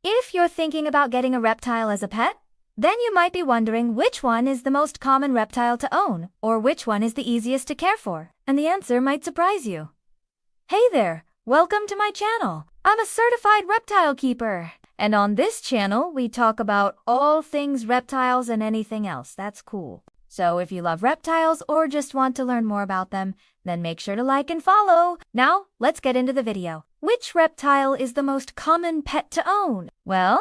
If you're thinking about getting a reptile as a pet, then you might be wondering which one is the most common reptile to own, or which one is the easiest to care for, and the answer might surprise you. Hey there, welcome to my channel. I'm a certified reptile keeper, and on this channel we talk about all things reptiles and anything else that's cool. So if you love reptiles or just want to learn more about them, then make sure to like and follow. Now, let's get into the video. Which reptile is the most common pet to own? Well,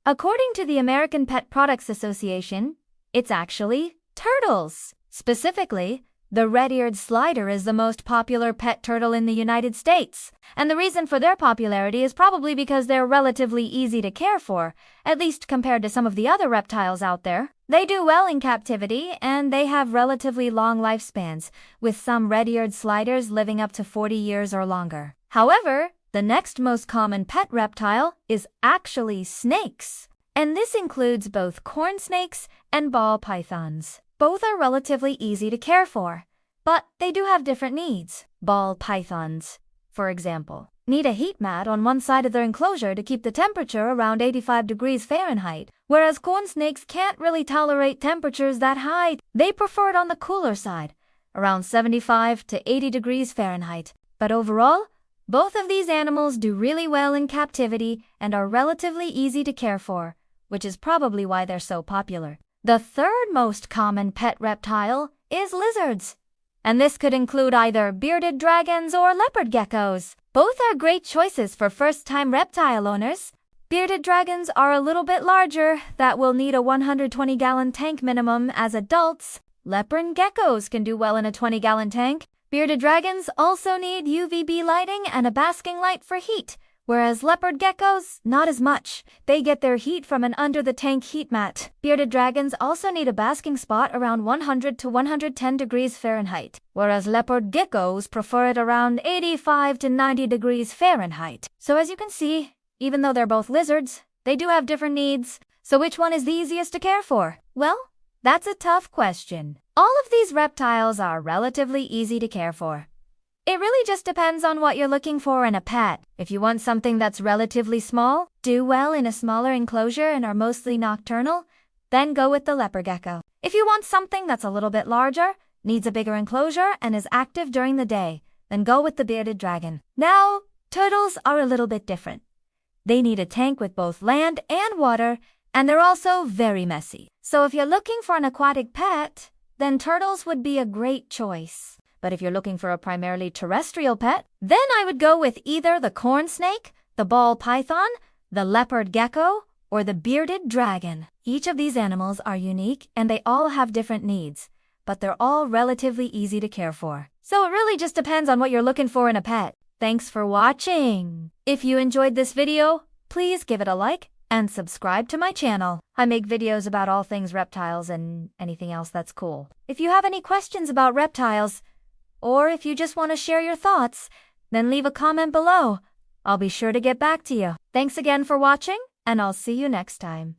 according to the American Pet Products Association, it's actually turtles. Specifically, the red-eared slider is the most popular pet turtle in the United States. And the reason for their popularity is probably because they're relatively easy to care for, at least compared to some of the other reptiles out there. They do well in captivity, and they have relatively long lifespans, with some red-eared sliders living up to 40 years or longer. However, the next most common pet reptile is actually snakes. And this includes both corn snakes and ball pythons. Both are relatively easy to care for, but they do have different needs. Ball pythons, for example, need a heat mat on one side of their enclosure to keep the temperature around 85 degrees Fahrenheit, whereas corn snakes can't really tolerate temperatures that high. They prefer it on the cooler side, around 75 to 80 degrees Fahrenheit. But overall, both of these animals do really well in captivity and are relatively easy to care for, which is probably why they're so popular. The third most common pet reptile is lizards, and this could include either bearded dragons or leopard geckos. Both are great choices for first-time reptile owners. Bearded dragons are a little bit larger, that will need a 120-gallon tank minimum as adults. Leopard geckos can do well in a 20-gallon tank. Bearded dragons also need UVB lighting and a basking light for heat, whereas leopard geckos, not as much. They get their heat from an under-the-tank heat mat. Bearded dragons also need a basking spot around 100 to 110 degrees Fahrenheit, whereas leopard geckos prefer it around 85 to 90 degrees Fahrenheit. So as you can see, even though they're both lizards, they do have different needs. So which one is the easiest to care for? Well, that's a tough question. All of these reptiles are relatively easy to care for. It really just depends on what you're looking for in a pet. If you want something that's relatively small, do well in a smaller enclosure and are mostly nocturnal, then go with the leopard gecko. If you want something that's a little bit larger, needs a bigger enclosure, and is active during the day, then go with the bearded dragon. Now, turtles are a little bit different. They need a tank with both land and water, and they're also very messy. So if you're looking for an aquatic pet, then turtles would be a great choice. But if you're looking for a primarily terrestrial pet, then I would go with either the corn snake, the ball python, the leopard gecko, or the bearded dragon. Each of these animals are unique and they all have different needs, but they're all relatively easy to care for. So it really just depends on what you're looking for in a pet. Thanks for watching. If you enjoyed this video, please give it a like and subscribe to my channel. I make videos about all things reptiles and anything else that's cool. If you have any questions about reptiles, or if you just want to share your thoughts, then leave a comment below. I'll be sure to get back to you. Thanks again for watching, and I'll see you next time.